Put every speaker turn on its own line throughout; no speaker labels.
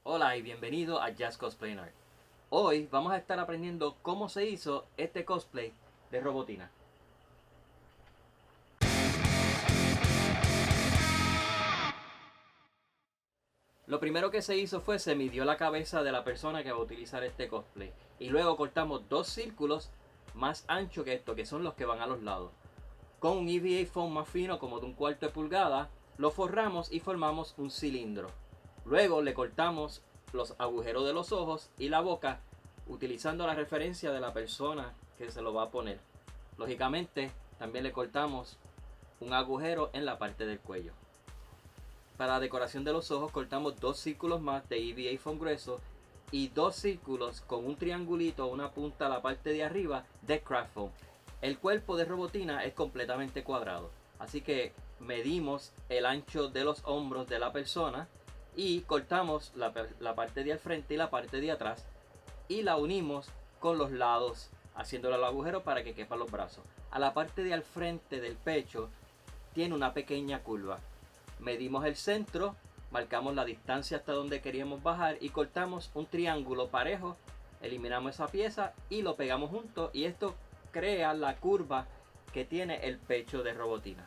Hola y bienvenido a Jazz Cosplay Art. Hoy vamos a estar aprendiendo cómo se hizo este cosplay de Robotina. Lo primero que se hizo fue se midió la cabeza de la persona que va a utilizar este cosplay y luego cortamos dos círculos más anchos que estos, que son los que van a los lados. Con un EVA foam más fino, como de 1/4 de pulgada, lo forramos y formamos un cilindro. Luego le cortamos los agujeros de los ojos y la boca utilizando la referencia de la persona que se lo va a poner. Lógicamente también le cortamos un agujero en la parte del cuello. Para la decoración de los ojos cortamos dos círculos más de EVA foam grueso y dos círculos con un triangulito, una punta a la parte de arriba de craft foam. El cuerpo de Robotina es completamente cuadrado, así que medimos el ancho de los hombros de la persona y cortamos la parte de al frente y la parte de atrás y la unimos con los lados, haciéndole el agujero para que quepan los brazos. A la parte de al frente del pecho tiene una pequeña curva. Medimos el centro, marcamos la distancia hasta donde queríamos bajar y cortamos un triángulo parejo, eliminamos esa pieza y lo pegamos juntos y esto crea la curva que tiene el pecho de Robotina.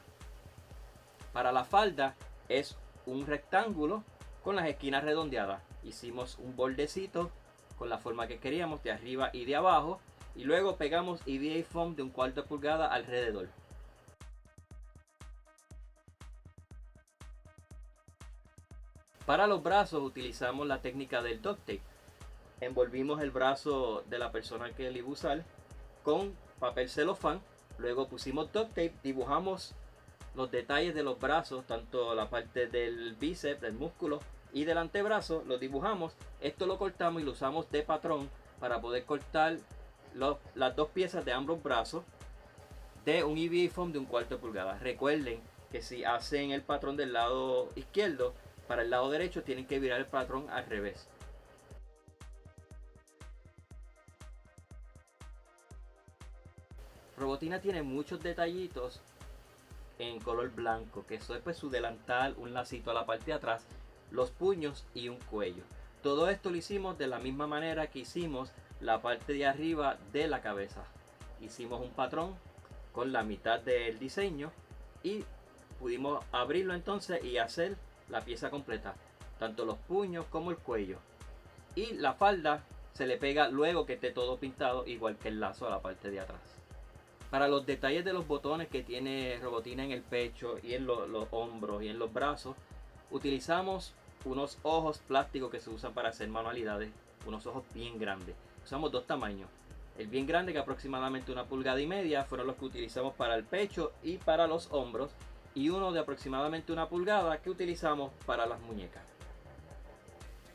Para la falda es un rectángulo con las esquinas redondeadas. Hicimos un bordecito con la forma que queríamos de arriba y de abajo y luego pegamos EVA foam de 1/4 de pulgada alrededor. Para los brazos utilizamos la técnica del duct tape. Envolvimos el brazo de la persona que le iba a usar con papel celofán, luego pusimos duct tape, dibujamos los detalles de los brazos, tanto la parte del bíceps, del músculo y del antebrazo, lo dibujamos. Esto lo cortamos y lo usamos de patrón para poder cortar las dos piezas de ambos brazos de un EVA foam de 1/4 de pulgada. Recuerden que si hacen el patrón del lado izquierdo, para el lado derecho tienen que virar el patrón al revés. Robotina tiene muchos detallitos en color blanco, que eso es pues su delantal, un lacito a la parte de atrás, los puños y un cuello. Todo esto lo hicimos de la misma manera que hicimos la parte de arriba de la cabeza. Hicimos un patrón con la mitad del diseño y pudimos abrirlo entonces y hacer la pieza completa, tanto los puños como el cuello. Y la falda se le pega luego que esté todo pintado, igual que el lazo a la parte de atrás. Para los detalles de los botones que tiene Robotina en el pecho y en los hombros y en los brazos, utilizamos unos ojos plásticos que se usan para hacer manualidades, unos ojos bien grandes. Usamos dos tamaños. El bien grande, que aproximadamente 1,5 pulgadas, fueron los que utilizamos para el pecho y para los hombros, y uno de aproximadamente 1 pulgada que utilizamos para las muñecas.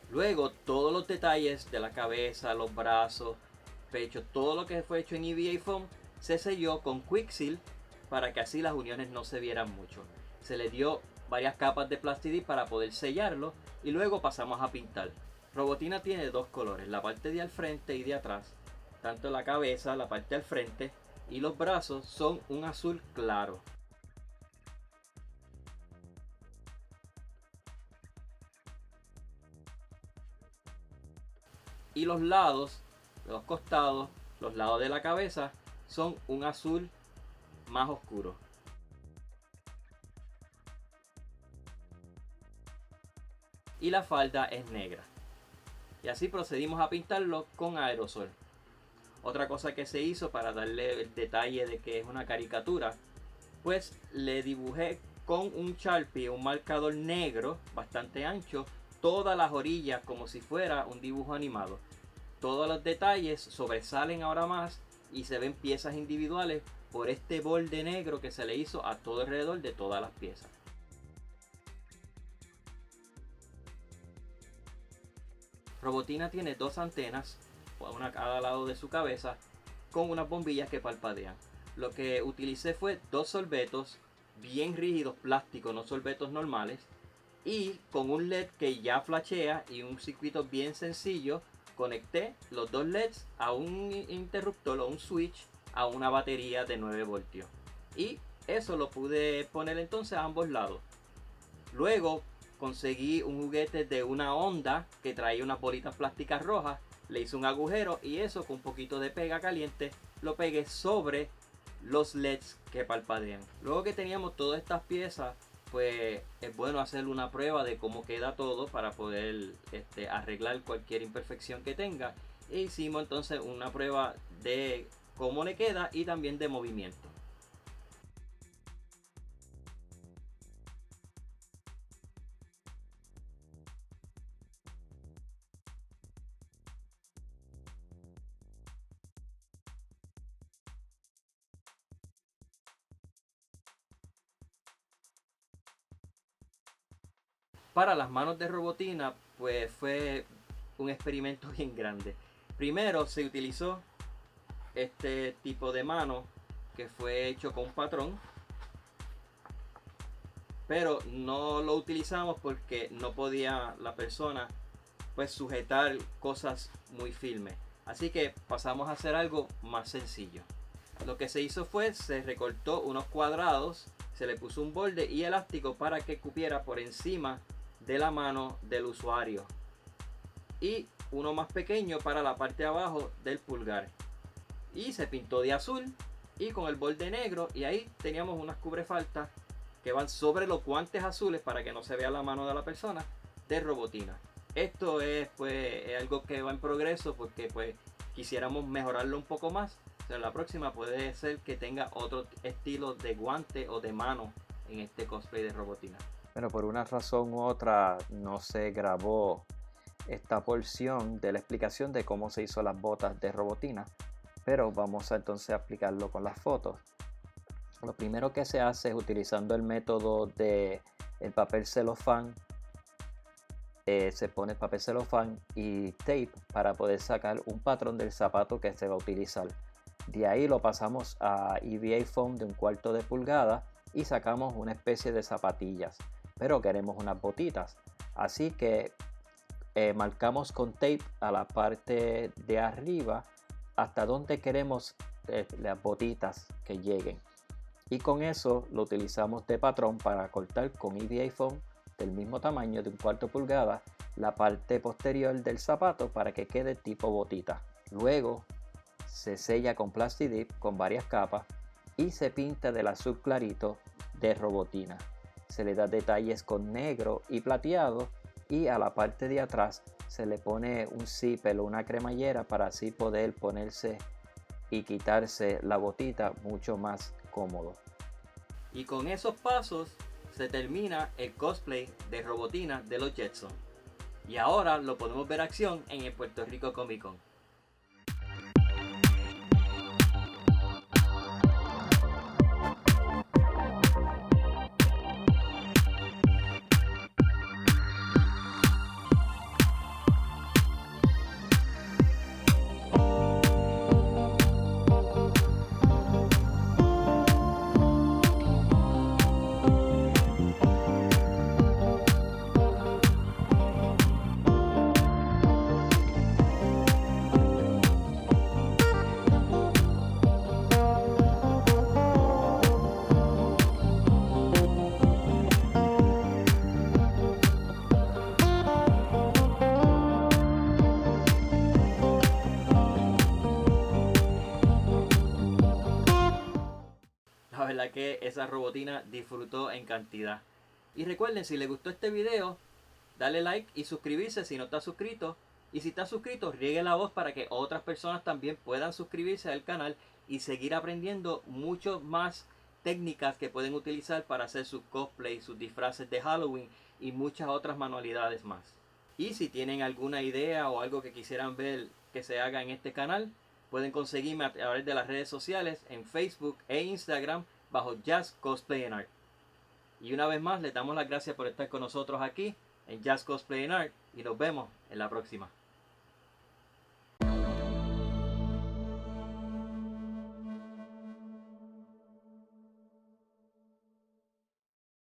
Luego todos los detalles de la cabeza, los brazos, pecho, todo lo que fue hecho en EVA foam se selló con Quick Seal para que así las uniones no se vieran mucho. Se le dio varias capas de Plastidip para poder sellarlo y luego pasamos a pintar. Robotina tiene dos colores, la parte de al frente y de atrás. Tanto la cabeza, la parte al frente y los brazos son un azul claro. Y los lados, los costados, los lados de la cabeza son un azul más oscuro. Y la falda es negra. Y así procedimos a pintarlo con aerosol. Otra cosa que se hizo para darle el detalle de que es una caricatura, pues le dibujé con un Sharpie, un marcador negro bastante ancho, todas las orillas como si fuera un dibujo animado. Todos los detalles sobresalen ahora más y se ven piezas individuales por este borde negro que se le hizo a todo alrededor de todas las piezas. Robotina tiene dos antenas, una a cada lado de su cabeza, con unas bombillas que parpadean. Lo que utilicé fue dos sorbetos bien rígidos, plásticos, no sorbetos normales, y con un LED que ya flashea y un circuito bien sencillo, conecté los dos LEDs a un interruptor o un switch a una batería de 9 voltios. Y eso lo pude poner entonces a ambos lados. Luego, conseguí un juguete de una onda que traía unas bolitas plásticas rojas, le hice un agujero y eso con un poquito de pega caliente lo pegué sobre los LEDs que parpadean. Luego que teníamos todas estas piezas, pues es bueno hacer una prueba de cómo queda todo para poder arreglar cualquier imperfección que tenga. E hicimos entonces una prueba de cómo le queda y también de movimiento. Para las manos de Robotina, pues fue un experimento bien grande. Primero se utilizó este tipo de mano que fue hecho con un patrón, pero no lo utilizamos porque no podía la persona pues sujetar cosas muy firmes. Así que pasamos a hacer algo más sencillo. Lo que se hizo fue, se recortó unos cuadrados, se le puso un borde y elástico para que cupiera por encima de la mano del usuario, y uno más pequeño para la parte de abajo del pulgar, y se pintó de azul y con el borde negro, y ahí teníamos unas cubrefaltas que van sobre los guantes azules para que no se vea la mano de la persona, de Robotina. Esto es pues es algo que va en progreso porque pues quisiéramos mejorarlo un poco más. O sea, la próxima puede ser que tenga otro estilo de guante o de mano en este cosplay de Robotina.
Pero por una razón u otra no se grabó esta porción de la explicación de cómo se hizo las botas de Robotina, pero vamos a entonces a explicarlo con las fotos. Lo primero que se hace es utilizando el método de el papel celofán. Se pone papel celofán y tape para poder sacar un patrón del zapato que se va a utilizar. De ahí lo pasamos a EVA foam de 1/4 de pulgada y sacamos una especie de zapatillas, pero queremos unas botitas, así que marcamos con tape a la parte de arriba hasta donde queremos las botitas que lleguen, y con eso lo utilizamos de patrón para cortar con EVA foam del mismo tamaño de 1/4 pulgada la parte posterior del zapato para que quede tipo botita. Luego se sella con Plastidip con varias capas y se pinta del azul clarito de Robotina. Se le da detalles con negro y plateado, y a la parte de atrás se le pone un zipper o una cremallera para así poder ponerse y quitarse la botita mucho más cómodo.
Y con esos pasos se termina el cosplay de Robotina de los Jetsons. Y ahora lo podemos ver acción en el Puerto Rico Comic Con. La verdad que esa Robotina disfrutó en cantidad. Y recuerden, si les gustó este video, dale like y suscribirse si no estás suscrito. Y si estás suscrito, riegue la voz para que otras personas también puedan suscribirse al canal y seguir aprendiendo mucho más técnicas que pueden utilizar para hacer sus cosplays, sus disfraces de Halloween y muchas otras manualidades más. Y si tienen alguna idea o algo que quisieran ver que se haga en este canal, pueden conseguirme a través de las redes sociales en Facebook e Instagram bajo Jazz Cosplay and Art. Y una vez más les damos las gracias por estar con nosotros aquí en Jazz Cosplay and Art y nos vemos en la próxima.